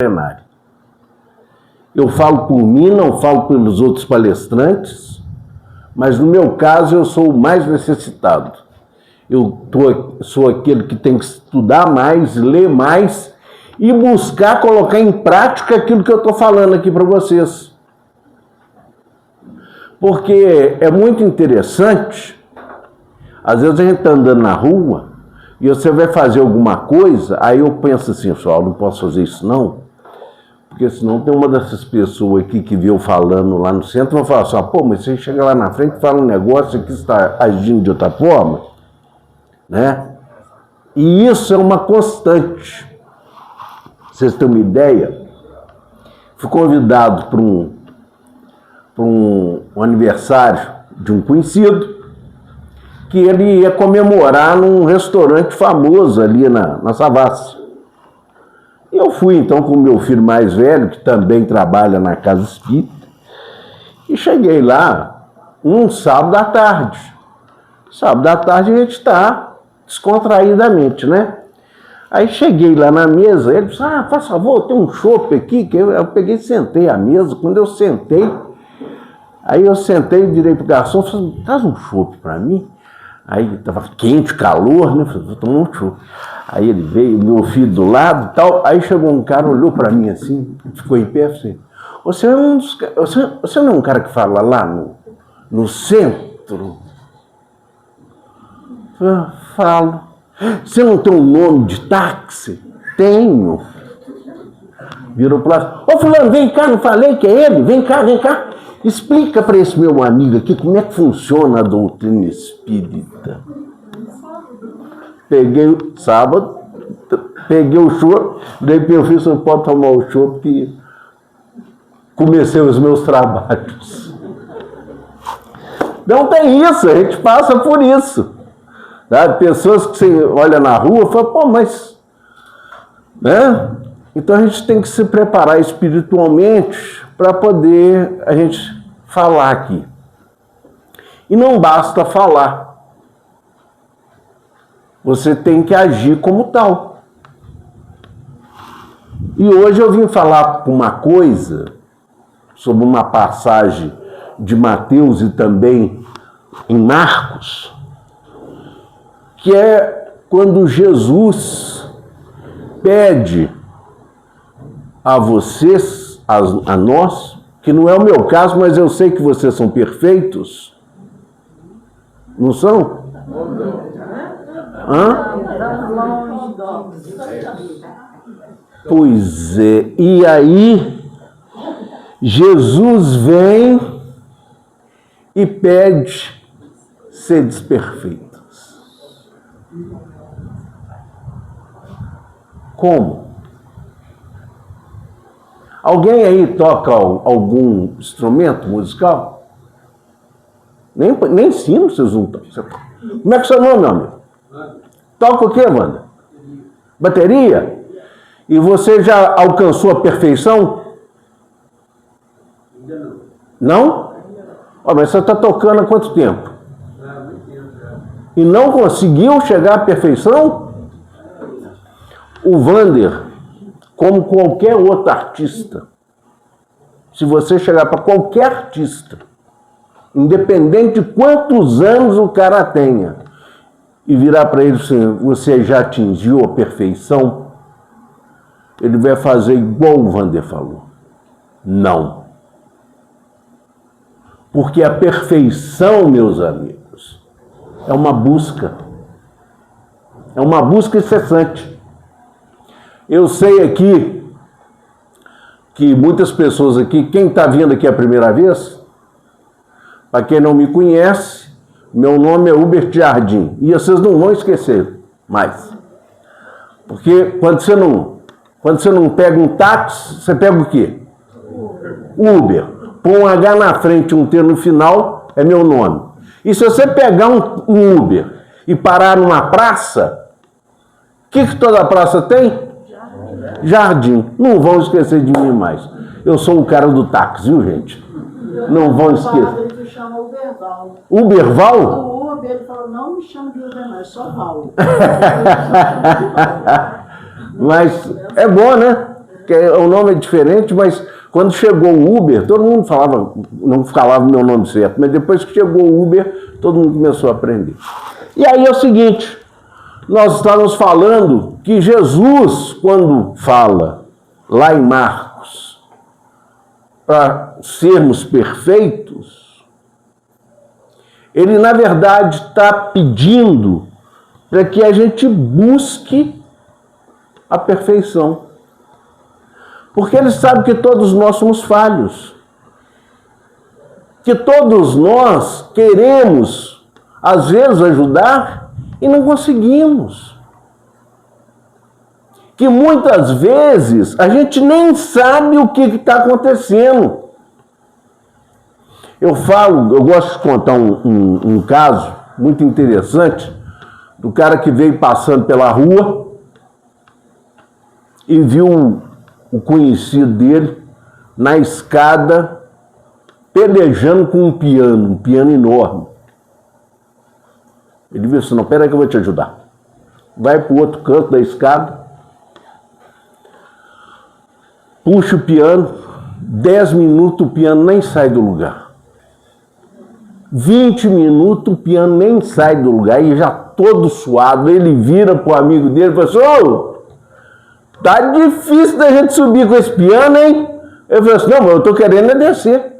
plenária. Eu falo por mim, não falo pelos outros palestrantes, mas no meu caso eu sou o mais necessitado. Sou aquele que tem que estudar mais, ler mais e buscar colocar em prática aquilo que eu estou falando aqui para vocês. Porque é muito interessante, às vezes a gente está andando na rua e você vai fazer alguma coisa, aí eu penso assim, pessoal, não posso fazer isso não, porque senão tem uma dessas pessoas aqui que viu falando lá no centro, vai falar assim, pô, mas você chega lá na frente e fala um negócio que está agindo de outra forma, né? E isso é uma constante. Vocês têm uma ideia? Fui convidado para um aniversário de um conhecido que ele ia comemorar num restaurante famoso ali na Savassi. E eu fui então com o meu filho mais velho, que também trabalha na Casa Espírita, e cheguei lá um sábado à tarde. Sábado à tarde a gente está descontraídamente, né? Aí cheguei lá na mesa, ele disse, faz favor, tem um chopp aqui, que eu peguei e sentei à mesa. Quando eu sentei, aí eu sentei, virei pro garçom, falei, traz um chopp para mim. Aí estava quente, calor, né? Falei, vou tomar um chopp. Aí ele veio, meu filho do lado e tal. Aí chegou um cara, olhou para mim assim, ficou em pé, assim, você não é um cara que fala lá no centro? Eu falo. Você não tem um nome de táxi? Tenho. Virou para lá, ô fulano, vem cá, não falei que é ele? Vem cá. Explica para esse meu amigo aqui como é que funciona a doutrina espírita. Peguei sábado, peguei o chopp, daí meu filho só pode tomar o chopp que comecei os meus trabalhos. Não tem isso, a gente passa por isso. Tá? Pessoas que você olha na rua e fala, pô, mas... né? Então a gente tem que se preparar espiritualmente para poder a gente falar aqui. E não basta falar. Você tem que agir como tal. E hoje eu vim falar uma coisa sobre uma passagem de Mateus e também em Marcos, que é quando Jesus pede a vocês, a nós, que não é o meu caso, mas eu sei que vocês são perfeitos. Não são? Pois é. E aí, Jesus vem e pede seres perfeitos. Como? Alguém aí toca algum instrumento musical? Nem sino vocês não tocam. Como é que é o seu nome, meu amigo? Toca o quê, Wanda? Bateria? E você já alcançou a perfeição? Não? Mas você está tocando há quanto tempo? E não conseguiu chegar à perfeição? O Wander, como qualquer outro artista, se você chegar para qualquer artista, independente de quantos anos o cara tenha, e virar para ele assim, você já atingiu a perfeição? Ele vai fazer igual o Wander falou. Não. Porque a perfeição, meus amigos, é uma busca. É uma busca incessante. Eu sei aqui que muitas pessoas aqui, quem está vindo aqui a primeira vez, para quem não me conhece, meu nome é Hubert Jardim. E vocês não vão esquecer mais. Porque quando você não pega um táxi, você pega o quê? Uber. Põe um H na frente, um T no final, é meu nome. E se você pegar um Uber e parar numa praça, o que toda praça tem? Jardim. Não vão esquecer de mim mais. Eu sou o cara do táxi, viu, gente? Não vão esquecer. Ele chama Uberval. Uberval? O Uber, ele falou, não me chama de Uber, não, é só Val. Mas é bom, né? que o nome é diferente, mas quando chegou o Uber, todo mundo falava, não falava o meu nome certo, mas depois que chegou o Uber, todo mundo começou a aprender. E aí é o seguinte, nós estávamos falando que Jesus, quando fala lá em Marcos, para sermos perfeitos, ele na verdade está pedindo para que a gente busque a perfeição. Porque ele sabe que todos nós somos falhos. Que todos nós queremos, às vezes, ajudar e não conseguimos. Que muitas vezes a gente nem sabe o que está acontecendo. Eu gosto de contar um caso muito interessante do cara que veio passando pela rua e viu o conhecido dele na escada pelejando com um piano enorme. Ele disse assim, não, peraí que eu vou te ajudar. Vai para o outro canto da escada, puxa o piano, 10 minutos o piano nem sai do lugar. 20 minutos o piano nem sai do lugar e já todo suado, ele vira para o amigo dele e fala assim, ô, tá difícil da gente subir com esse piano, hein? Ele falou assim, não, mas eu tô querendo é descer.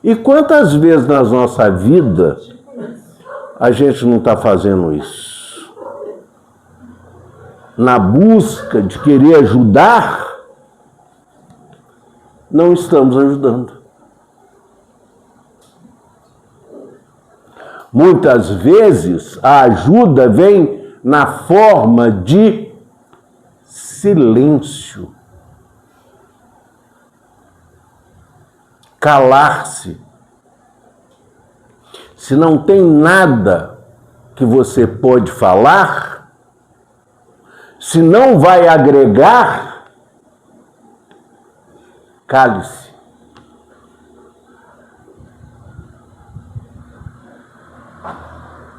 E quantas vezes na nossa vida a gente não está fazendo isso? Na busca de querer ajudar, não estamos ajudando. Muitas vezes a ajuda vem na forma de silêncio. Calar-se. Se não tem nada que você pode falar, se não vai agregar, cale-se.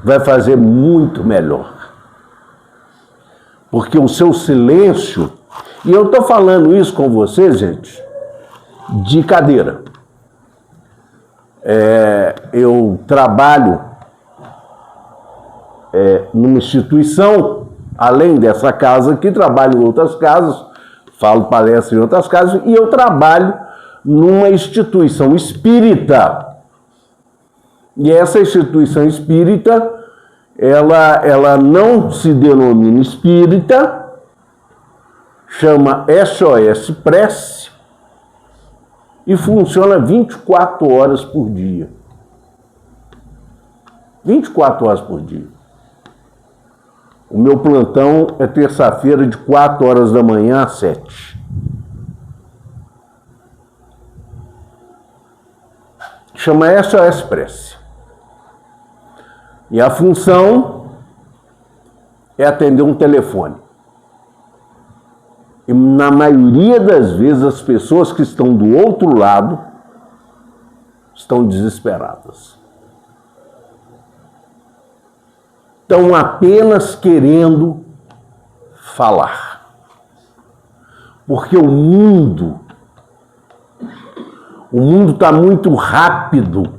Vai fazer muito melhor. Porque o seu silêncio, e eu estou falando isso com vocês, gente, de cadeira. Eu trabalho numa instituição, além dessa casa aqui, trabalho em outras casas, falo palestra em outras casas, e eu trabalho numa instituição espírita. E essa instituição espírita, ela não se denomina espírita, chama SOS Prece e funciona 24 horas por dia. 24 horas por dia. O meu plantão é terça-feira de 4 horas da manhã às 7. Chama SOS Prece. E a função é atender um telefone. E na maioria das vezes as pessoas que estão do outro lado estão desesperadas. Estão apenas querendo falar. Porque o mundo está muito rápido.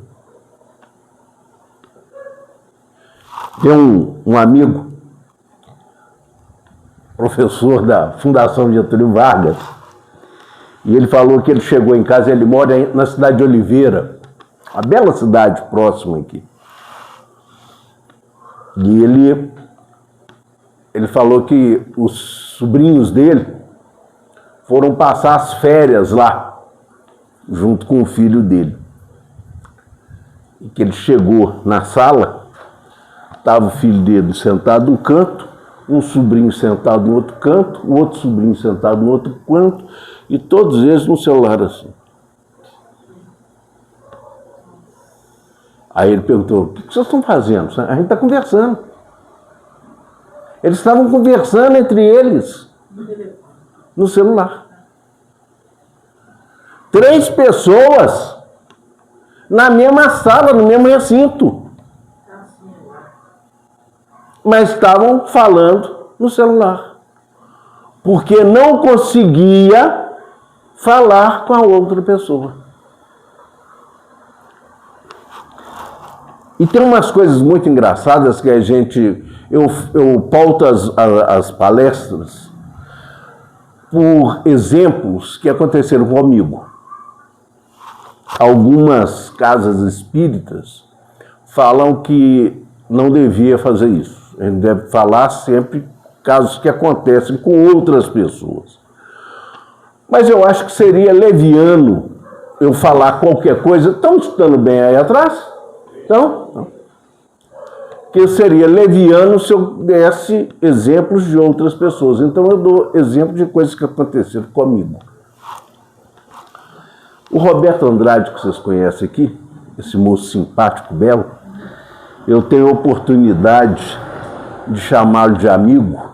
Tem um amigo, professor da Fundação Getúlio Vargas, e ele falou que ele chegou em casa, ele mora na cidade de Oliveira, uma bela cidade próxima aqui. E ele falou que os sobrinhos dele foram passar as férias lá, junto com o filho dele. E que ele chegou na sala, estava o filho dele sentado num canto, um sobrinho sentado no outro canto, o outro sobrinho sentado no outro canto, e todos eles no celular assim. Aí ele perguntou, o que vocês estão fazendo? A gente está conversando. Eles estavam conversando entre eles no celular. 3 pessoas na mesma sala, no mesmo recinto. mas estavam falando no celular, porque não conseguia falar com a outra pessoa. E tem umas coisas muito engraçadas que eu pauto as palestras por exemplos que aconteceram comigo. Algumas casas espíritas falam que não devia fazer isso. A gente deve falar sempre casos que acontecem com outras pessoas. Mas eu acho que seria leviano eu falar qualquer coisa. Estão escutando bem aí atrás? Então, que seria leviano se eu desse exemplos de outras pessoas. Então eu dou exemplo de coisas que aconteceram comigo. O Roberto Andrade, que vocês conhecem aqui, esse moço simpático, belo, eu tenho a oportunidade de chamá-lo de amigo,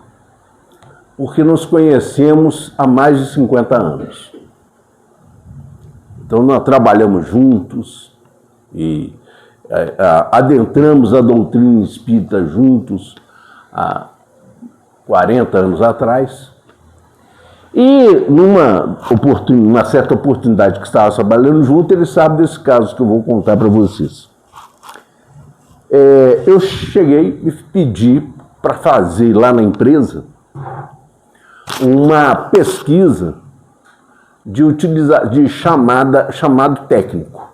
porque nos conhecemos há mais de 50 anos. Então nós trabalhamos juntos e adentramos a doutrina espírita juntos há 40 anos atrás. E numa certa oportunidade que estava trabalhando junto, ele sabe desse caso que eu vou contar para vocês. Eu cheguei e pedi para fazer lá na empresa uma pesquisa de chamado técnico.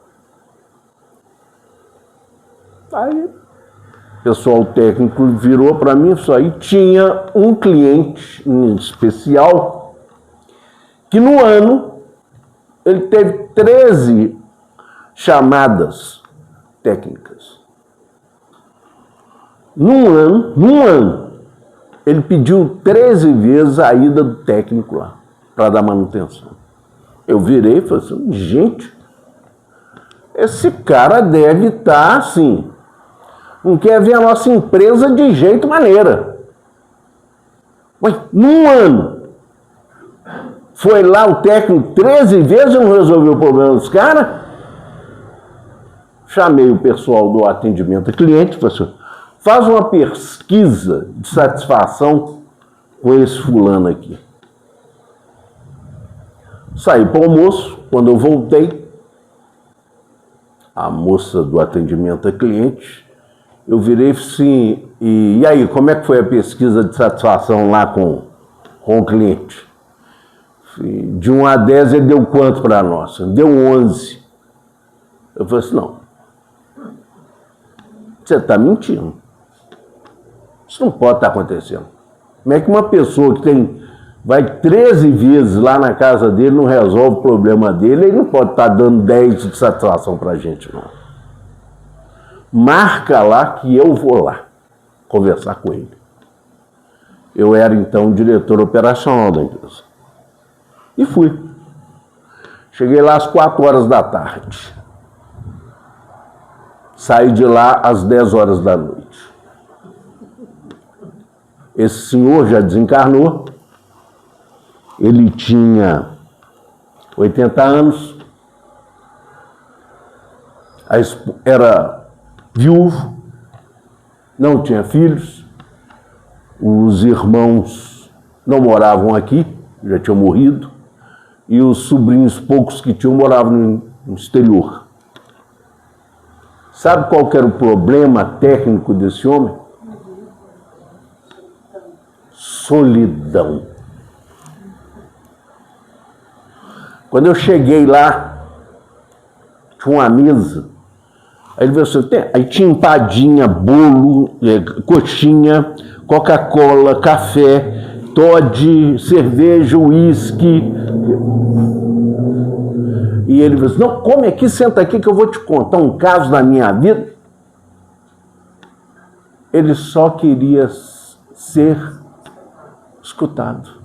Aí o pessoal técnico virou para mim e tinha um cliente em especial que no ano ele teve 13 chamadas técnicas. Num ano, ele pediu 13 vezes a ida do técnico lá, para dar manutenção. Eu virei e falei assim, gente, esse cara deve estar assim, não quer ver a nossa empresa de jeito maneira. Mas num ano, foi lá o técnico 13 vezes e não resolveu o problema dos caras. Chamei o pessoal do atendimento ao cliente e falei assim, faz uma pesquisa de satisfação com esse fulano aqui. Saí para o almoço, quando eu voltei, a moça do atendimento a cliente, eu virei assim, e aí, como é que foi a pesquisa de satisfação lá com o cliente? De 1 a 10, ele deu quanto para nós? Deu 11. Eu falei assim, não, você está mentindo. Isso não pode estar acontecendo. Como é que uma pessoa que vai 13 vezes lá na casa dele, não resolve o problema dele, ele não pode estar dando 10 de satisfação para a gente, não. Marca lá que eu vou lá conversar com ele. Eu era, então, diretor operacional da empresa. E fui. Cheguei lá às 4 horas da tarde. Saí de lá às 10 horas da noite. Esse senhor já desencarnou. Ele tinha 80 anos. Era viúvo. Não tinha filhos. Os irmãos não moravam aqui, já tinham morrido. E os sobrinhos, poucos que tinham, moravam no exterior. Sabe qual que era o problema técnico desse homem? Solidão. Quando eu cheguei lá, tinha uma mesa, aí ele falou assim, aí tinha empadinha, bolo, coxinha, Coca-Cola, café, Toddy, cerveja, uísque. E ele falou assim, não, come aqui, senta aqui que eu vou te contar um caso da minha vida. Ele só queria ser escutado.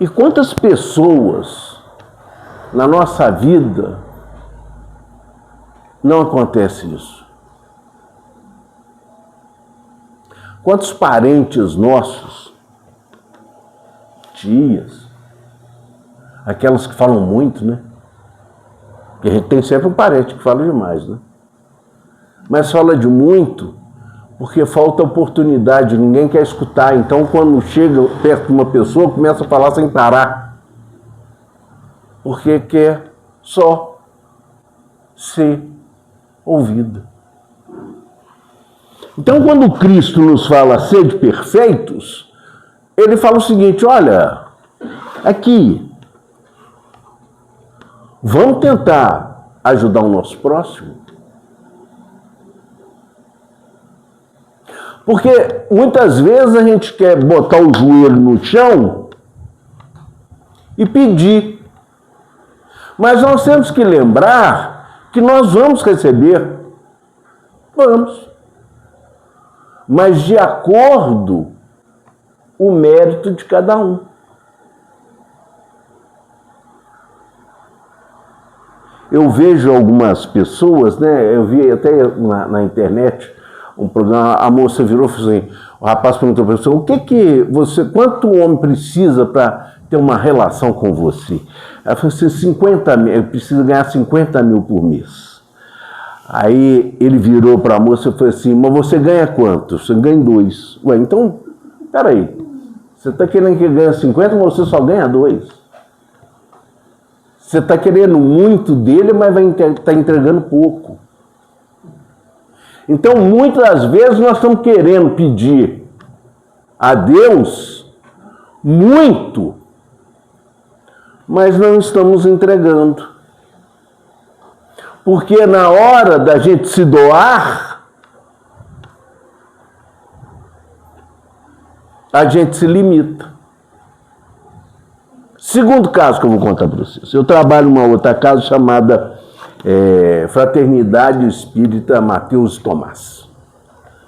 E quantas pessoas na nossa vida não acontece isso? Quantos parentes nossos, tias, aquelas que falam muito, né? Porque a gente tem sempre um parente que fala demais, né? Mas fala de muito Porque falta oportunidade, ninguém quer escutar. Então, quando chega perto de uma pessoa, começa a falar sem parar. Porque quer só ser ouvido. Então, quando Cristo nos fala sede perfeitos, ele fala o seguinte: olha, aqui, vamos tentar ajudar o nosso próximo. Porque muitas vezes a gente quer botar o joelho no chão e pedir. Mas nós temos que lembrar que nós vamos receber. Vamos. Mas de acordo o mérito de cada um. Eu vejo algumas pessoas, né? Eu vi até na internet um programa, a moça virou e falou assim, o rapaz perguntou para a pessoa, quanto o homem precisa para ter uma relação com você? Ela falou assim, 50 mil, eu preciso ganhar 50 mil por mês. Aí ele virou para a moça e falou assim, mas você ganha quanto? Você ganha 2. Ué, então, peraí, você está querendo que ganhe 50, mas você só ganha 2. Você está querendo muito dele, mas vai estar entregando pouco. Então, muitas vezes nós estamos querendo pedir a Deus muito, mas não estamos entregando. Porque na hora da gente se doar, a gente se limita. Segundo caso que eu vou contar para vocês. Eu trabalho numa outra casa chamada Fraternidade Espírita Mateus Tomás.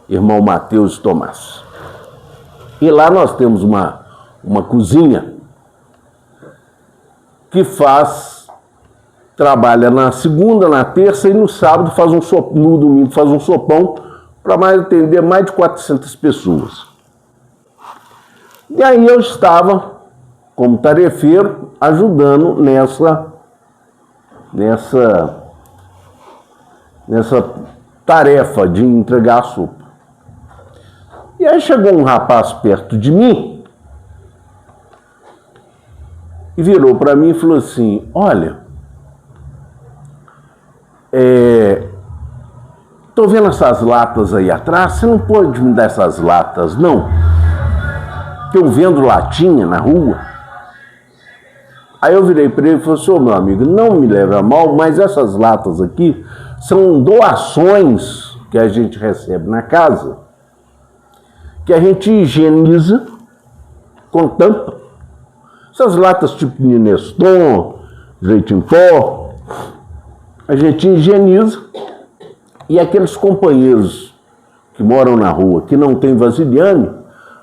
Irmão Mateus Tomás. E lá nós temos uma cozinha que trabalha na segunda, na terça e no sábado no domingo faz um sopão para atender mais de 400 pessoas. E aí eu estava, como tarefeiro, ajudando nessa tarefa de entregar a sopa. E aí chegou um rapaz perto de mim e virou para mim e falou assim, olha, tô vendo essas latas aí atrás, você não pode me dar essas latas, não? Que eu vendo latinha na rua. Aí eu virei para ele e falei assim, meu amigo, não me leve a mal, mas essas latas aqui são doações que a gente recebe na casa, que a gente higieniza com tampa. Essas latas tipo Neston, leite em pó, a gente higieniza e aqueles companheiros que moram na rua, que não tem vasilhame,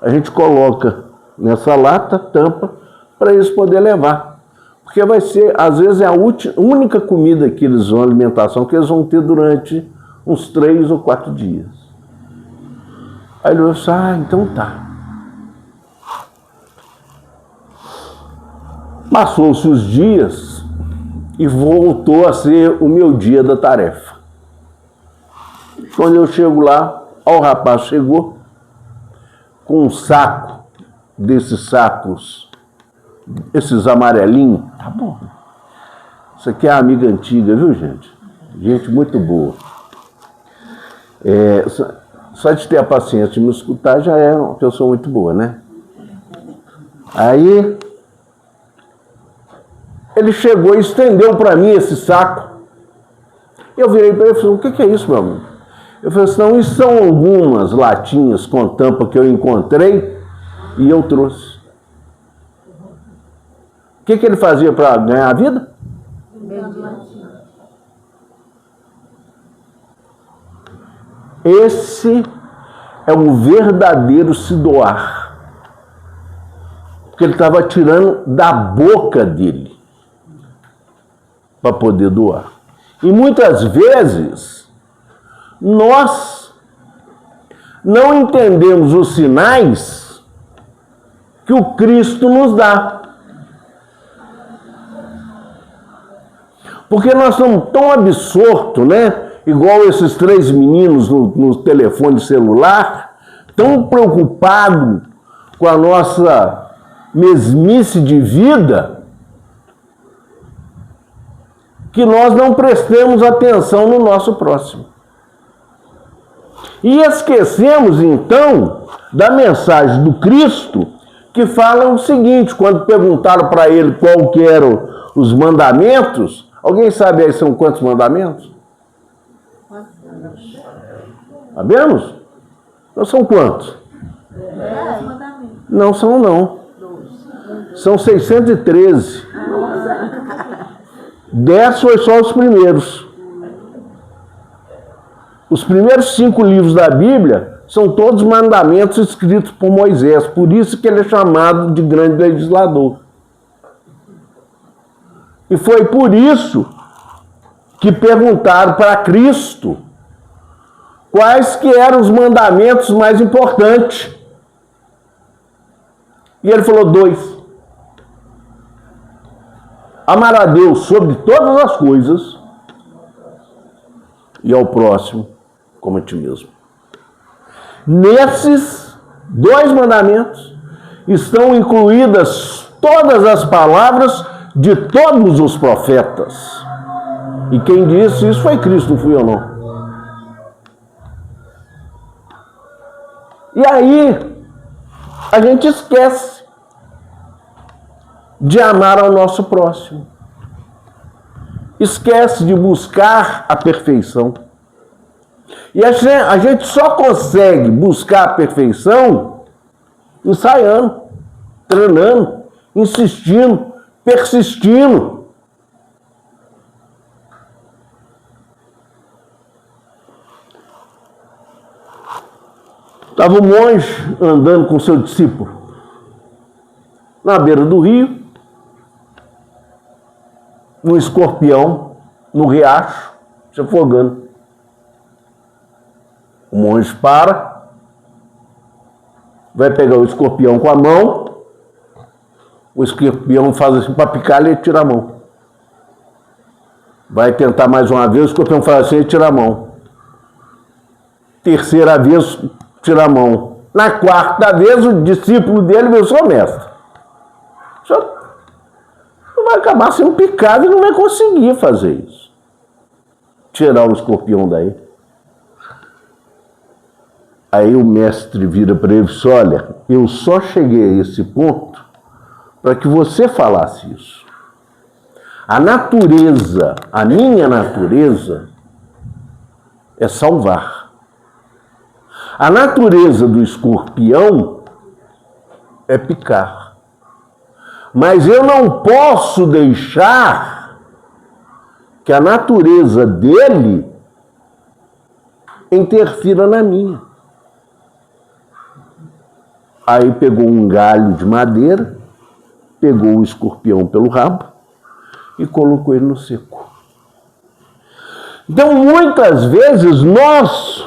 a gente coloca nessa lata, tampa, para eles poderem levar. Porque vai ser, às vezes, a única comida que eles vão, alimentação que eles vão ter durante uns 3 ou 4 dias. Aí ele falou assim, então tá. Passou-se os dias e voltou a ser o meu dia da tarefa. Quando eu chego lá, o rapaz chegou com um saco, desses sacos, esses amarelinhos. Tá bom. Isso aqui é a amiga antiga, viu, gente? Gente muito boa. Só de ter a paciência de me escutar já é uma pessoa muito boa, né? Aí ele chegou e estendeu para mim esse saco. Eu virei para ele e falei, o que é isso, meu amigo? Eu falei assim, não, isso são algumas latinhas com tampa que eu encontrei e eu trouxe. O que ele fazia para ganhar a vida? Esse é o verdadeiro se doar. Porque ele estava tirando da boca dele para poder doar. E muitas vezes nós não entendemos os sinais que o Cristo nos dá. Porque nós somos tão absortos, né, igual esses 3 meninos no telefone celular, tão preocupados com a nossa mesmice de vida, que nós não prestemos atenção no nosso próximo. E esquecemos, então, da mensagem do Cristo, que fala o seguinte, quando perguntaram para ele qual que eram os mandamentos, alguém sabe aí são quantos mandamentos? Sabemos? Não são quantos? Não são não. São 613. 10 foi só os primeiros. Os primeiros 5 livros da Bíblia são todos mandamentos escritos por Moisés. Por isso que ele é chamado de grande legislador. E foi por isso que perguntaram para Cristo quais que eram os mandamentos mais importantes. E ele falou 2. Amar a Deus sobre todas as coisas e ao próximo como a ti mesmo. Nesses 2 mandamentos estão incluídas todas as palavras de todos os profetas. E quem disse isso foi Cristo, não fui eu não. E aí, a gente esquece de amar ao nosso próximo. Esquece de buscar a perfeição. E a gente só consegue buscar a perfeição ensaiando, treinando, insistindo, persistindo. Estava um monge andando com seu discípulo na beira do rio, um escorpião no riacho, se afogando. O monge para, vai pegar o escorpião com a mão, o escorpião faz assim para picar, ele tira a mão. Vai tentar mais uma vez, o escorpião faz assim e tira a mão. Terceira vez, tira a mão. Na 4ª vez, o discípulo dele veio, sou mestre. O senhor não vai acabar sendo picado e não vai conseguir fazer isso. Tirar o escorpião daí. Aí o mestre vira para ele e diz, olha, eu só cheguei a esse ponto para que você falasse isso. A natureza, a minha natureza, é salvar. A natureza do escorpião é picar. Mas eu não posso deixar que a natureza dele interfira na minha. Aí pegou um galho de madeira, pegou o escorpião pelo rabo e colocou ele no seco. Então, muitas vezes, nós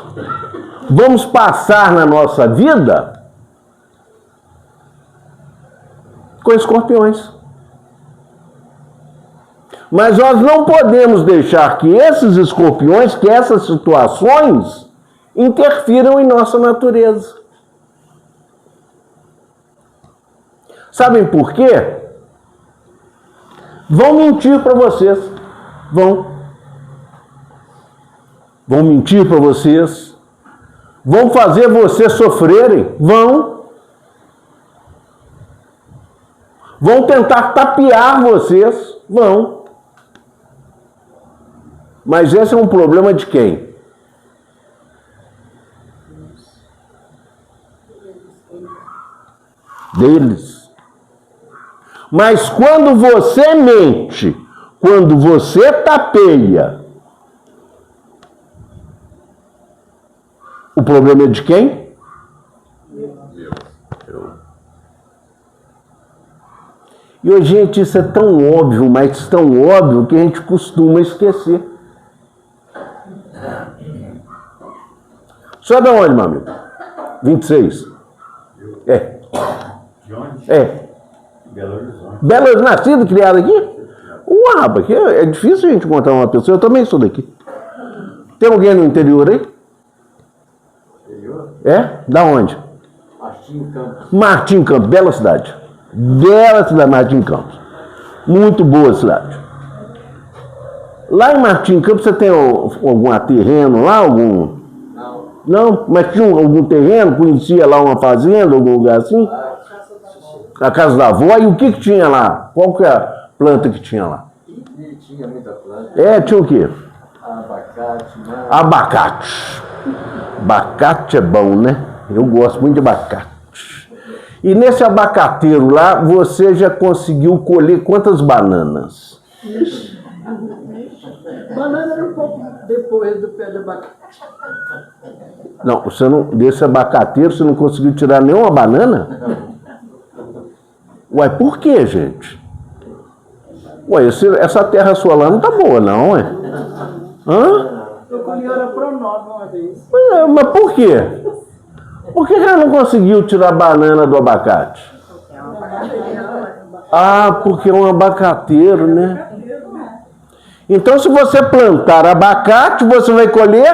vamos passar na nossa vida com escorpiões. Mas nós não podemos deixar que esses escorpiões, que essas situações, interfiram em nossa natureza. Sabem por quê? Vão mentir para vocês. Vão mentir para vocês. Vão fazer vocês sofrerem. Vão tentar tapear vocês. Vão. Mas esse é um problema de quem? Deles. Mas quando você mente, quando você tapeia, o problema é de quem? Eu. E hoje, gente, isso é tão óbvio, mas tão óbvio que a gente costuma esquecer. O senhor é de onde, meu amigo? 26. É. De onde? É. Belo Horizonte. Belo Horizonte, nascido, criado aqui? Rapaz, é difícil a gente encontrar uma pessoa, eu também sou daqui. Tem alguém no interior aí? Interior? É? Da onde? Martim Campos. Martim Campos, bela cidade. Bela cidade, Martim Campos. Muito boa cidade. Lá em Martim Campos você tem algum terreno lá? Algum? Não. Não? Mas tinha algum terreno? Conhecia lá uma fazenda, algum lugar assim? A casa da avó. E o que tinha lá? Qual que é a planta que tinha lá? E tinha muita planta. Tinha o quê? Abacate, né? Abacate. Abacate é bom, né? Eu gosto muito de abacate. E nesse abacateiro lá, você já conseguiu colher quantas bananas? Banana era um pouco depois do pé do abacate. Não, você não, desse abacateiro você não conseguiu tirar nenhuma banana? Ué, por quê, gente? Ué, essa terra sua lá não tá boa, não, ué? Hã? Eu colhi era pronome uma vez. Ué, mas por quê? Por que ela não conseguiu tirar a banana do abacate? Ah, porque é um abacateiro, né? Então, se você plantar abacate, você vai colher?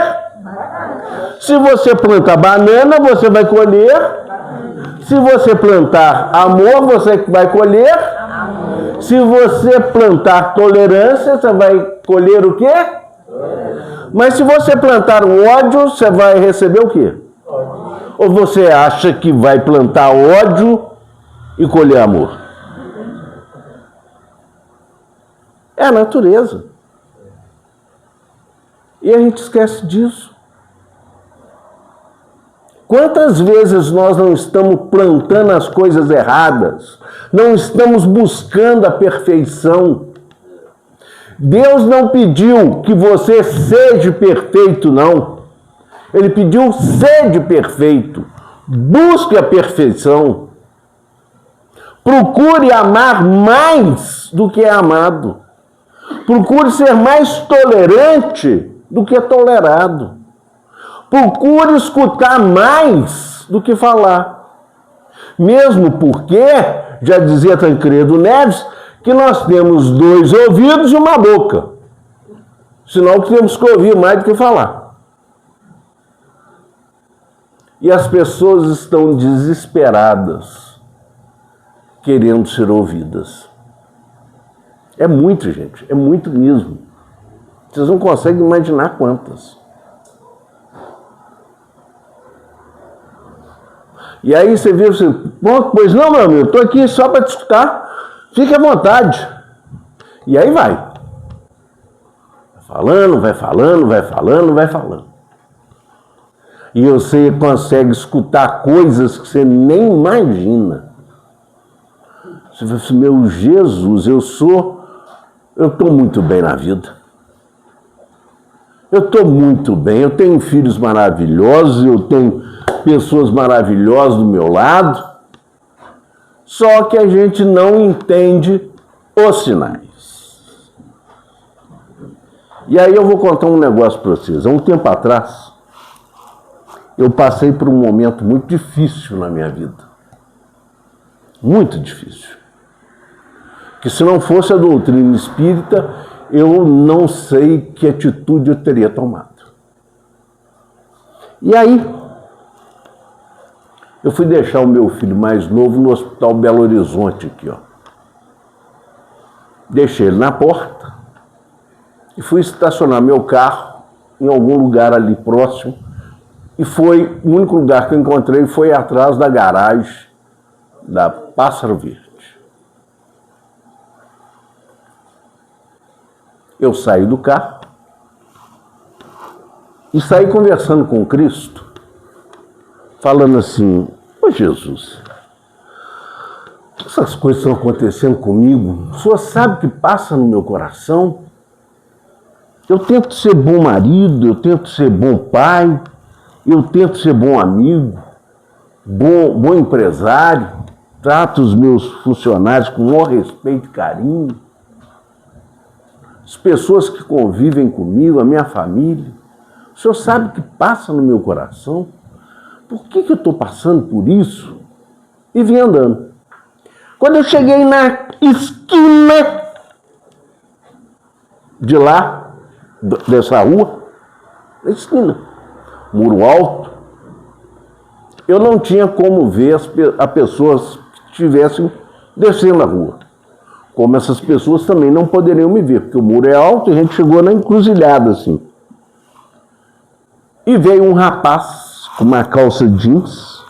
Se você plantar banana, você vai colher? Se você plantar amor, você vai colher? Se você plantar tolerância, você vai colher o quê? Mas se você plantar o ódio, você vai receber o quê? Ou você acha que vai plantar ódio e colher amor? É a natureza. E a gente esquece disso. Quantas vezes nós não estamos plantando as coisas erradas? Não estamos buscando a perfeição. Deus não pediu que você seja perfeito, não. Ele pediu sede perfeito. Busque a perfeição. Procure amar mais do que é amado. Procure ser mais tolerante do que é tolerado. Procure escutar mais do que falar. Mesmo porque, já dizia Tancredo Neves, que nós temos 2 ouvidos e uma boca. Senão que temos que ouvir mais do que falar. E as pessoas estão desesperadas, querendo ser ouvidas. É muito, gente, é muito mesmo. Vocês não conseguem imaginar quantas. E aí você vê assim, bom, pois não, meu amigo, estou aqui só para te escutar, fique à vontade. E aí vai. Vai falando, vai falando, vai falando, vai falando. E você consegue escutar coisas que você nem imagina. Você fala assim, meu Jesus, eu estou muito bem na vida. Eu estou muito bem, eu tenho filhos maravilhosos, eu tenho pessoas maravilhosas do meu lado, só que a gente não entende os sinais. E aí eu vou contar um negócio para vocês. Há um tempo atrás, eu passei por um momento muito difícil na minha vida. Muito difícil. Que se não fosse a doutrina espírita, eu não sei que atitude eu teria tomado. E aí, eu fui deixar o meu filho mais novo no Hospital Belo Horizonte aqui, ó. Deixei ele na porta e fui estacionar meu carro em algum lugar ali próximo. E foi, o único lugar que eu encontrei foi atrás da garagem da Pássaro Verde. Eu saí do carro e saí conversando com Cristo, falando assim, ô Jesus, essas coisas estão acontecendo comigo, o Senhor sabe o que passa no meu coração? Eu tento ser bom marido, eu tento ser bom pai, eu tento ser bom amigo, bom empresário, trato os meus funcionários com o maior respeito e carinho. As pessoas que convivem comigo, a minha família, o Senhor sabe o que passa no meu coração? Por que eu estou passando por isso? E vim andando. Quando eu cheguei na esquina de lá, dessa rua, na esquina. Muro alto. Eu não tinha como ver as pessoas que estivessem descendo a rua. Como essas pessoas também não poderiam me ver, porque o muro é alto e a gente chegou na encruzilhada, assim. E veio um rapaz com uma calça jeans,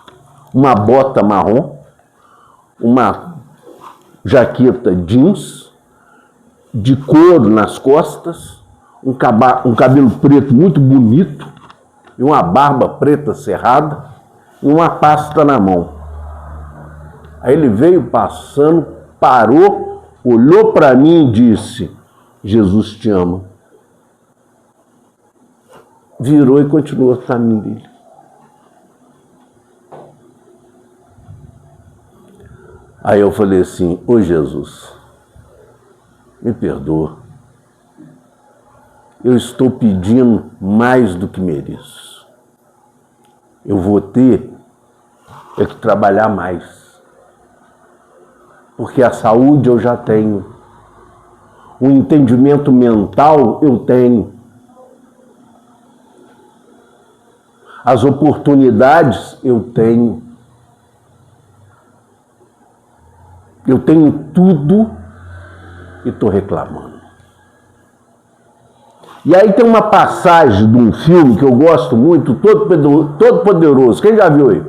uma bota marrom, uma jaqueta jeans, de couro nas costas, um cabelo preto muito bonito, e uma barba preta cerrada, e uma pasta na mão. Aí ele veio passando, parou, olhou para mim e disse: Jesus te ama. Virou e continuou o caminho dele. Aí eu falei assim: ô Jesus, me perdoa. Eu estou pedindo mais do que mereço. Eu vou ter que trabalhar mais. Porque a saúde eu já tenho. O entendimento mental eu tenho. As oportunidades eu tenho. Eu tenho tudo e estou reclamando. E aí tem uma passagem de um filme que eu gosto muito, Todo Poderoso. Quem já viu aí?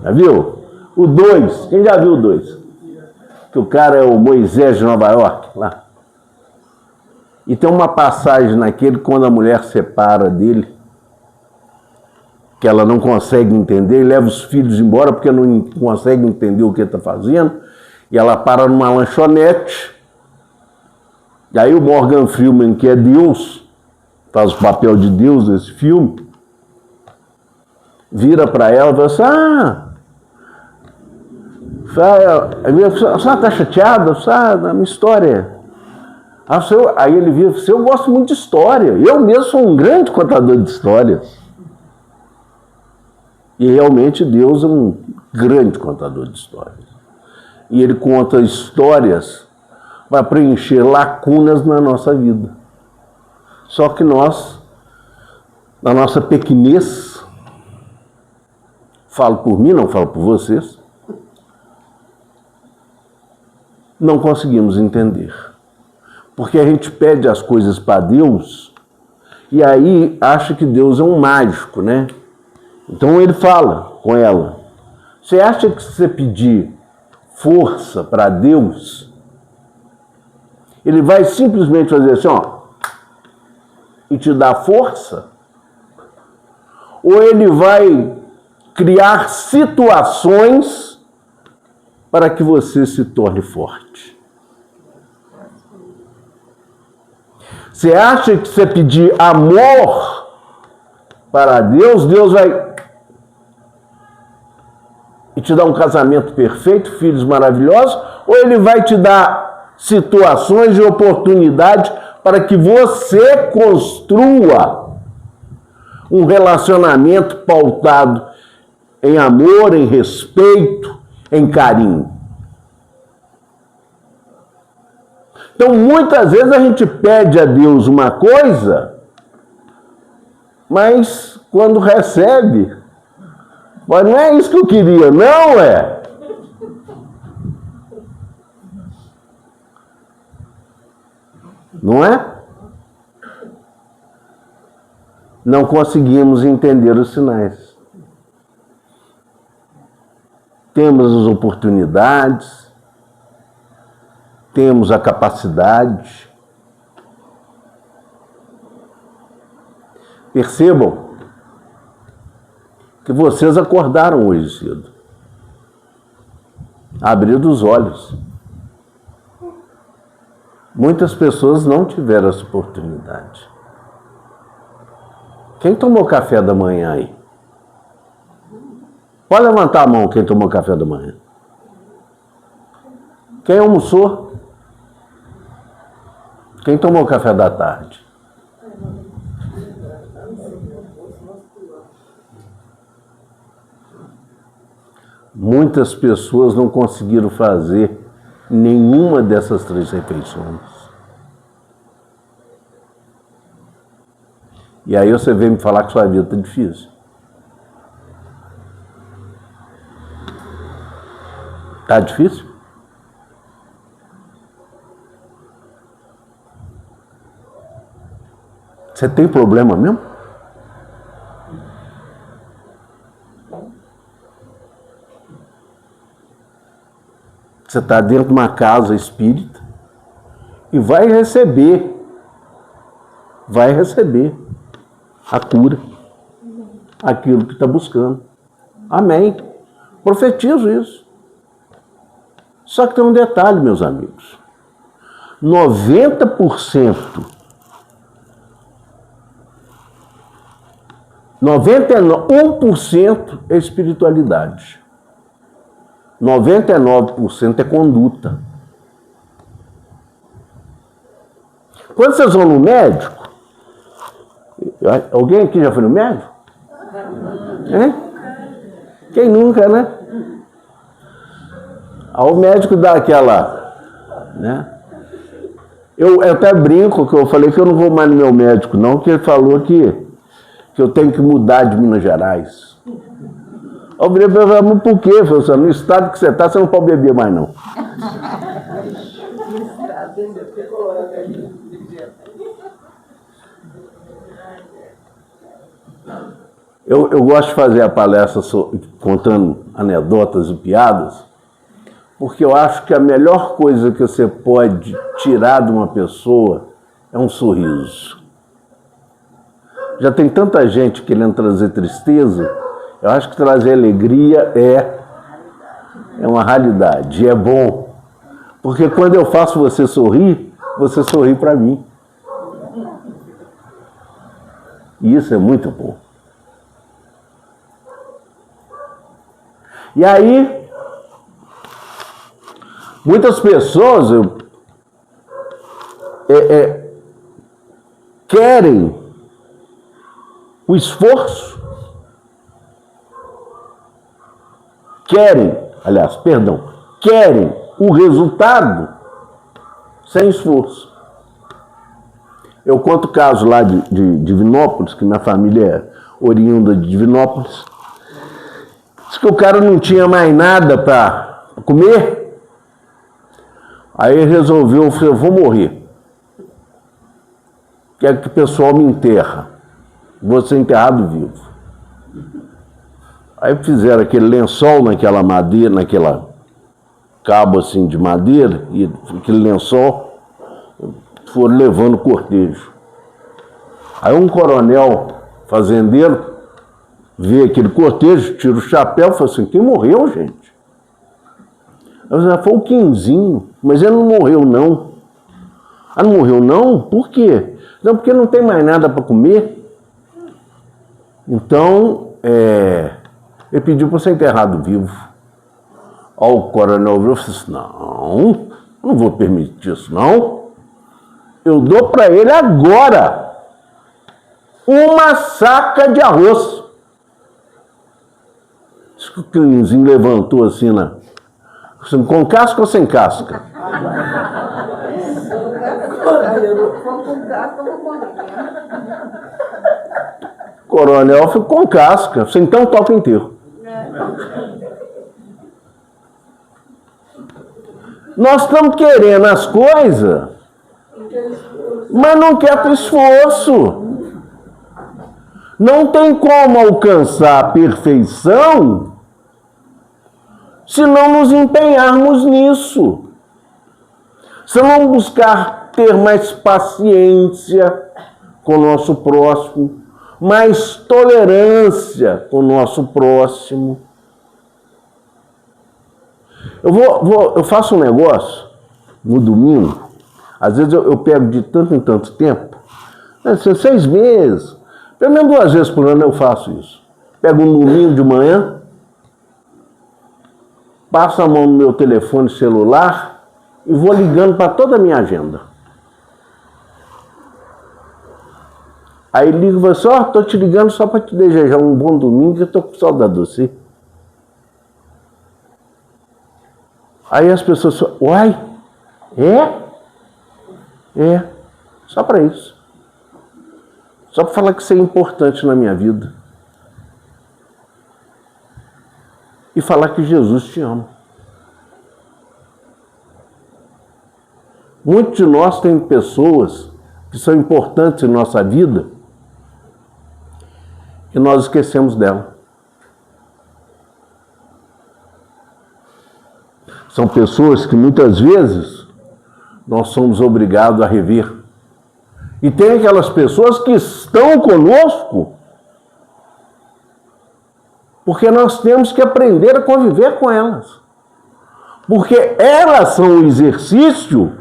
Já viu? O 2. Quem já viu o 2? Que o cara é o Moisés de Nova York, lá. E tem uma passagem naquele, quando a mulher separa dele, que ela não consegue entender, leva os filhos embora porque não consegue entender o que ele está fazendo, e ela para numa lanchonete. E aí o Morgan Freeman, que é Deus, faz o papel de Deus nesse filme, vira para ela e fala assim: a senhora está chateada? A minha história. Aí ele vira e fala assim: eu gosto muito de história, eu mesmo sou um grande contador de histórias. E realmente Deus é um grande contador de histórias. E ele conta histórias para preencher lacunas na nossa vida. Só que nós, na nossa pequenez, falo por mim, não falo por vocês, não conseguimos entender. Porque a gente pede as coisas para Deus e aí acha que Deus é um mágico, né? Então ele fala com ela: você acha que se você pedir força para Deus, Ele vai simplesmente fazer assim, ó, e te dar força? Ou Ele vai criar situações para que você se torne forte? Você acha que se você pedir amor para Deus, Deus vai e te dar um casamento perfeito, filhos maravilhosos, ou Ele vai te dar situações e oportunidades para que você construa um relacionamento pautado em amor, em respeito, em carinho? Então, muitas vezes a gente pede a Deus uma coisa, mas quando recebe, mas não é isso que eu queria, não é? Não é? Não conseguimos entender os sinais. Temos as oportunidades, temos a capacidade. Percebam que vocês acordaram hoje cedo, abriram os olhos. Muitas pessoas não tiveram essa oportunidade. Quem tomou café da manhã aí? Pode levantar a mão quem tomou café da manhã. Quem almoçou? Quem tomou café da tarde? Muitas pessoas não conseguiram fazer nenhuma dessas 3 refeições. E aí você vem me falar que sua vida está difícil. Está difícil? Você tem problema mesmo? Você está dentro de uma casa espírita e vai receber a cura, aquilo que está buscando. Amém. Profetizo isso. Só que tem um detalhe, meus amigos. 90%, 1% é espiritualidade. 99% é conduta. Quando vocês vão no médico, alguém aqui já foi no médico? Quem nunca, né? O médico dá aquela, né? Eu até brinco que eu falei que eu não vou mais no meu médico, não, porque ele falou que eu tenho que mudar de Minas Gerais. Eu falei, mas por quê? Falei, no estado que você está, você não pode beber mais, não. Eu gosto de fazer a palestra contando anedotas e piadas, porque eu acho que a melhor coisa que você pode tirar de uma pessoa é um sorriso. Já tem tanta gente querendo trazer tristeza. Eu acho que trazer alegria é uma raridade, é bom. Porque quando eu faço você sorri para mim. E isso é muito bom. E aí, muitas pessoas querem o esforço, querem o resultado sem esforço. Eu conto o caso lá de Divinópolis, que minha família é oriunda de Divinópolis. Diz que o cara não tinha mais nada para comer. Aí ele resolveu, eu vou morrer. Quero que o pessoal me enterra. Vou ser enterrado vivo. Aí fizeram aquele lençol naquela madeira, naquela cabo assim de madeira, e aquele lençol foram levando o cortejo. Aí um coronel fazendeiro vê aquele cortejo, tira o chapéu e fala assim, quem morreu, gente? Eu falei, foi o Quinzinho, mas ele não morreu não. Ah, não morreu não? Por quê? Não, porque não tem mais nada para comer. Então, ele pediu para ser enterrado vivo. Ó, o coronel virou e falou assim, não vou permitir isso não. Eu dou para ele agora uma saca de arroz. O Quinzinho levantou assim, com casca ou sem casca? Coronel ficou com casca. Então toca inteiro. Nós estamos querendo as coisas, mas não quer ter esforço. Não tem como alcançar a perfeição se não nos empenharmos nisso. Se não buscar ter mais paciência com o nosso próximo, mais tolerância com o nosso próximo. Eu faço um negócio no domingo, às vezes eu pego de tanto em tanto tempo, 6 meses, pelo menos 2 vezes por ano eu faço isso. Pego um domingo de manhã, passo a mão no meu telefone celular e vou ligando para toda a minha agenda. Aí ligo e falo assim, estou te ligando só para te desejar um bom domingo, que eu estou com saudade de você. Aí as pessoas falam, uai, só para isso. Só para falar que isso é importante na minha vida. E falar que Jesus te ama. Muitos de nós têm pessoas que são importantes em nossa vida e nós esquecemos dela. São pessoas que muitas vezes nós somos obrigados a rever. E tem aquelas pessoas que estão conosco porque nós temos que aprender a conviver com elas. Porque elas são o exercício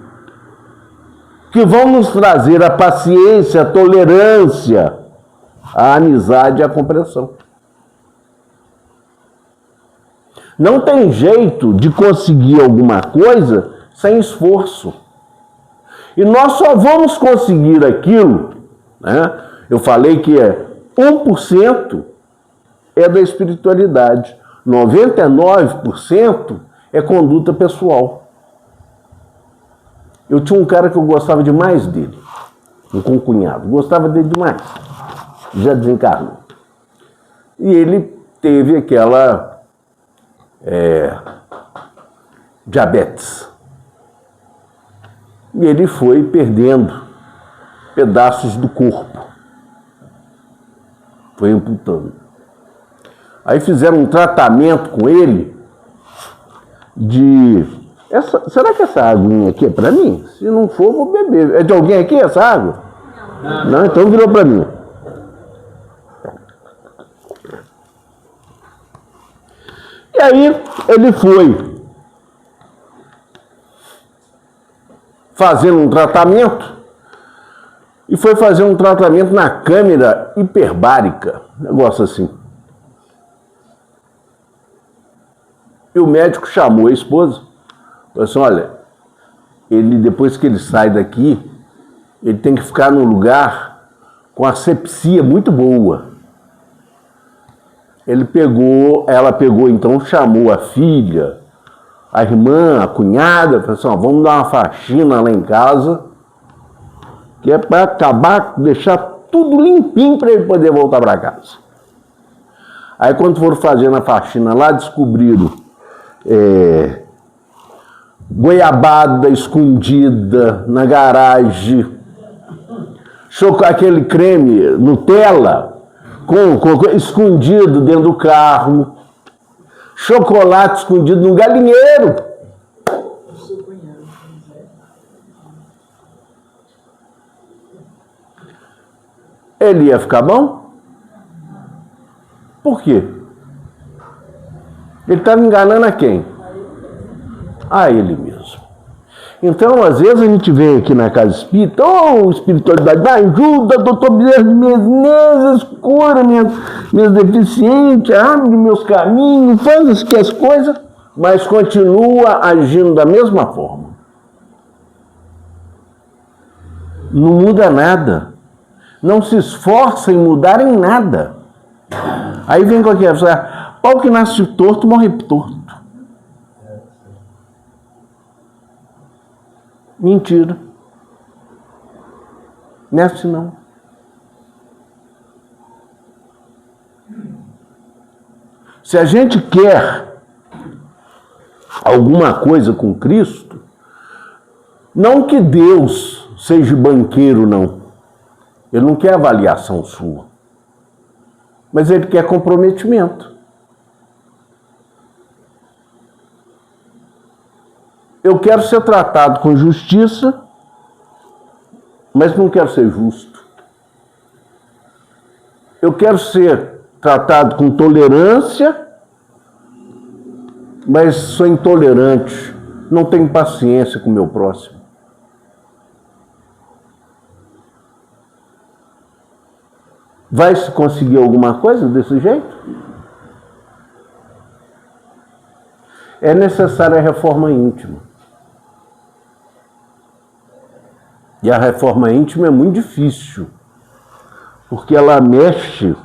que vão nos trazer a paciência, a tolerância, a amizade e a compreensão. Não tem jeito de conseguir alguma coisa sem esforço. E nós só vamos conseguir aquilo, né? Eu falei que 1% é da espiritualidade, 99% é conduta pessoal. Eu tinha um cara que eu gostava demais dele, um concunhado, gostava dele demais, já desencarnou. E ele teve aquela diabetes. E ele foi perdendo pedaços do corpo. Foi amputando. Aí fizeram um tratamento com ele de... será que essa aguinha aqui é para mim? Se não for, vou beber. É de alguém aqui essa água? Não, então virou para mim. E aí ele foi fazendo um tratamento e foi fazer um tratamento na câmara hiperbárica, negócio assim. E o médico chamou a esposa, falou assim, olha, ele, depois que ele sai daqui, ele tem que ficar num lugar com asepsia muito boa. Ela pegou, então chamou a filha, a irmã, a cunhada, falou assim, ó, vamos dar uma faxina lá em casa, que é para acabar, deixar tudo limpinho para ele poder voltar para casa. Aí quando foram fazendo a faxina lá, descobriram goiabada escondida na garagem, aquele creme Nutella escondido dentro do carro, chocolate escondido num galinheiro. Ele ia ficar bom? Por quê? Ele estava enganando a quem? A ele mesmo. Então, às vezes a gente vem aqui na casa espírita, espiritualidade, ajuda, doutor, minhas cura, minhas deficiências, abre meus caminhos, faz as coisas, mas continua agindo da mesma forma. Não muda nada. Não se esforça em mudar em nada. Aí vem com aquela pessoa, pau que nasce torto, morre torto. Mentira. Não é assim não. Se a gente quer alguma coisa com Cristo, não que Deus seja banqueiro, não. Ele não quer avaliação sua. Mas ele quer comprometimento. Eu quero ser tratado com justiça, mas não quero ser justo. Eu quero ser tratado com tolerância, mas sou intolerante, não tenho paciência com o meu próximo. Vai se conseguir alguma coisa desse jeito? É necessária a reforma íntima. E a reforma íntima é muito difícil, porque ela mexe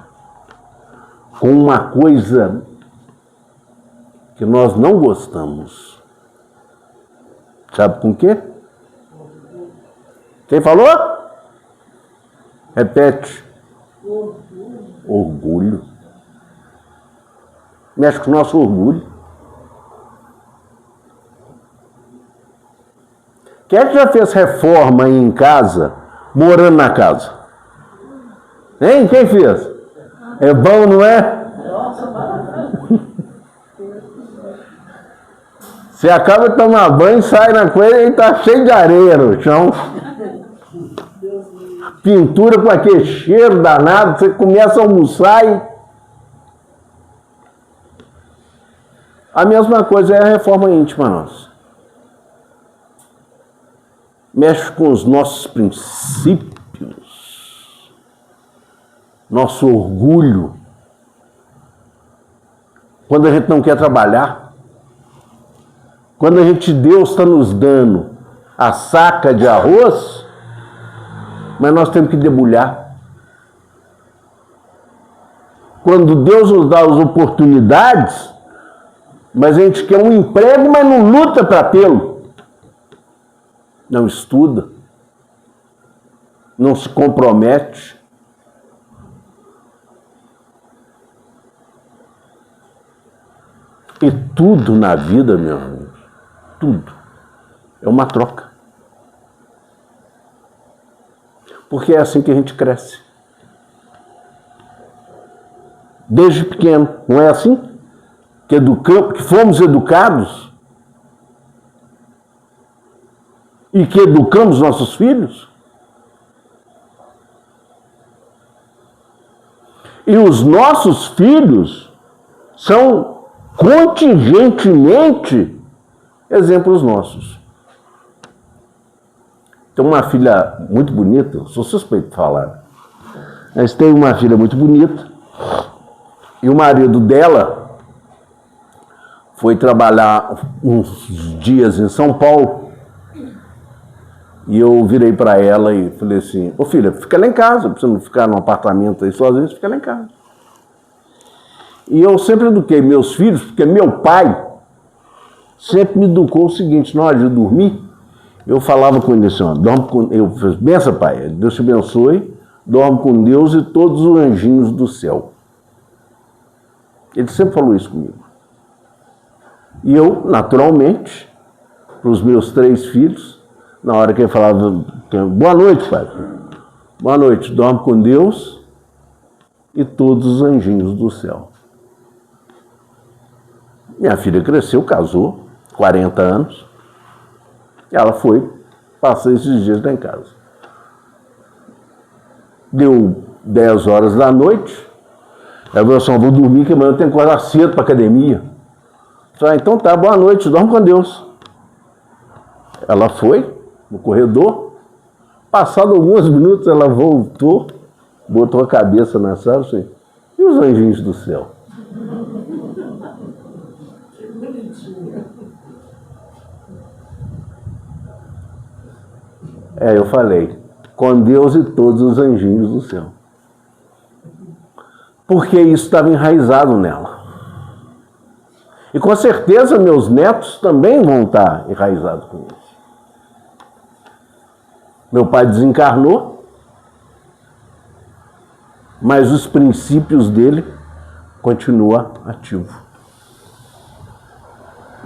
com uma coisa que nós não gostamos. Sabe com o quê? Quem falou? Repete. Orgulho. Mexe com o nosso orgulho. Quem é que já fez reforma aí em casa, morando na casa? Hein? Quem fez? É bom, não é? Você acaba de tomar banho, sai na coisa e tá cheio de areia no chão. Pintura com aquele cheiro danado, você começa a almoçar e... A mesma coisa é a reforma íntima nossa. Mexe com os nossos princípios, nosso orgulho. Quando a gente não quer trabalhar, quando Deus está nos dando a saca de arroz, mas nós temos que debulhar. Quando Deus nos dá as oportunidades, mas a gente quer um emprego, mas não luta para tê-lo. Não estuda, não se compromete. E tudo na vida, meu amigo, tudo é uma troca. Porque é assim que a gente cresce. Desde pequeno, não é assim? Que fomos educados e que educamos nossos filhos. E os nossos filhos são contingentemente exemplos nossos. Tem uma filha muito bonita, sou suspeito de falar, mas tem uma filha muito bonita e o marido dela foi trabalhar uns dias em São Paulo e eu virei para ela e falei assim: ô filha, fica lá em casa, pra você não ficar num apartamento aí sozinho, fica lá em casa. E eu sempre eduquei meus filhos, porque meu pai sempre me educou o seguinte: na hora de dormir, eu falava com ele assim, ó, dorme com... eu falei, benção, pai, Deus te abençoe, dorme com Deus e todos os anjinhos do céu. Ele sempre falou isso comigo. E eu, naturalmente, para os meus 3 filhos, na hora que ele falava, boa noite, pai, boa noite, dorme com Deus e todos os anjinhos do céu. Minha filha cresceu, casou, 40 anos, ela foi, passou esses dias lá em casa. Deu 10 horas da noite, ela falou assim: vou dormir que amanhã eu tenho que acordar cedo para academia. Eu falei: então tá, boa noite, dorme com Deus. Ela foi no corredor, passado alguns minutos ela voltou, botou a cabeça na sala e assim, e os anjinhos do céu? Que bonitinho. Eu falei, com Deus e todos os anjinhos do céu. Porque isso estava enraizado nela. E com certeza meus netos também vão estar enraizados com isso. Meu pai desencarnou, mas os princípios dele continuam ativos.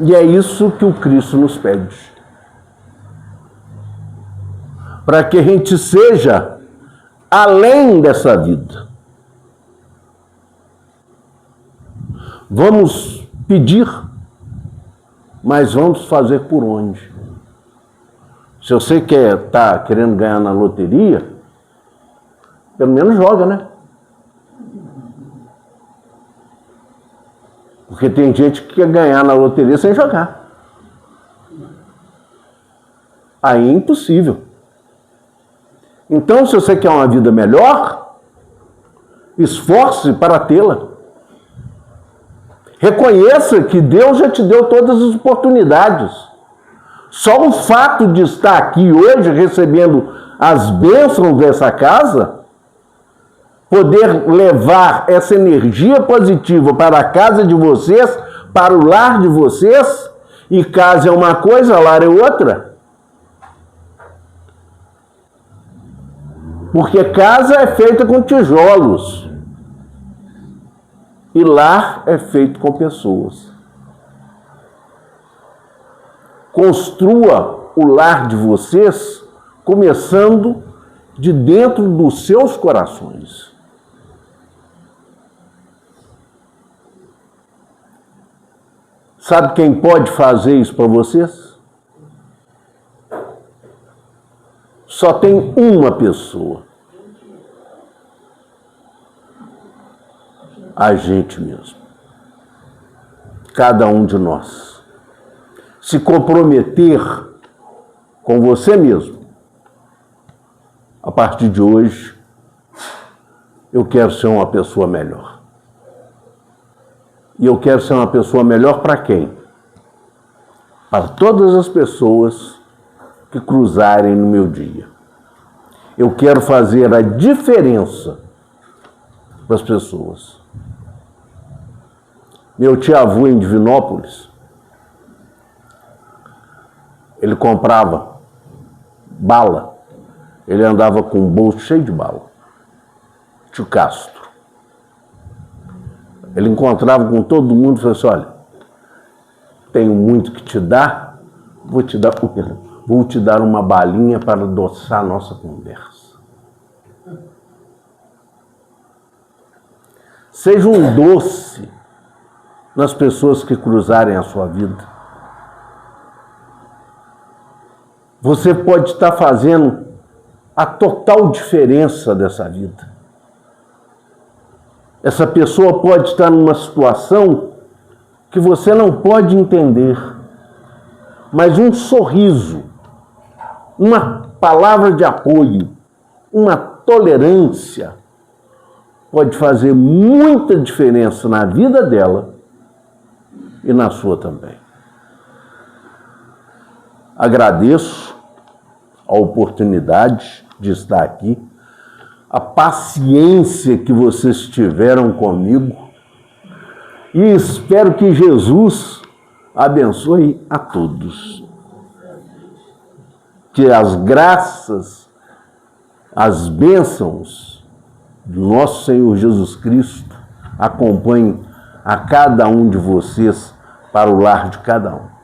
E é isso que o Cristo nos pede. Para que a gente seja além dessa vida. Vamos pedir, mas vamos fazer por onde? Se você está querendo ganhar na loteria, pelo menos joga, né? Porque tem gente que quer ganhar na loteria sem jogar. Aí é impossível. Então, se você quer uma vida melhor, esforce para tê-la. Reconheça que Deus já te deu todas as oportunidades. Só o fato de estar aqui hoje recebendo as bênçãos dessa casa, poder levar essa energia positiva para a casa de vocês, para o lar de vocês, e casa é uma coisa, lar é outra. Porque casa é feita com tijolos e lar é feito com pessoas. Construa o lar de vocês começando de dentro dos seus corações. Sabe quem pode fazer isso para vocês? Só tem uma pessoa. A gente mesmo. Cada um de nós. Se comprometer com você mesmo. A partir de hoje, eu quero ser uma pessoa melhor. E eu quero ser uma pessoa melhor para quem? Para todas as pessoas que cruzarem no meu dia. Eu quero fazer a diferença para as pessoas. Meu tio-avô em Divinópolis, ele comprava bala. Ele andava com um bolso cheio de bala. Tio Castro. Ele encontrava com todo mundo e falou assim, olha, tenho muito que te dar, vou te dar uma balinha para adoçar a nossa conversa. Seja um doce nas pessoas que cruzarem a sua vida. Você pode estar fazendo a total diferença dessa vida. Essa pessoa pode estar numa situação que você não pode entender, mas um sorriso, uma palavra de apoio, uma tolerância pode fazer muita diferença na vida dela e na sua também. Agradeço a oportunidade de estar aqui, a paciência que vocês tiveram comigo e espero que Jesus abençoe a todos. Que as graças, as bênçãos do nosso Senhor Jesus Cristo acompanhem a cada um de vocês para o lar de cada um.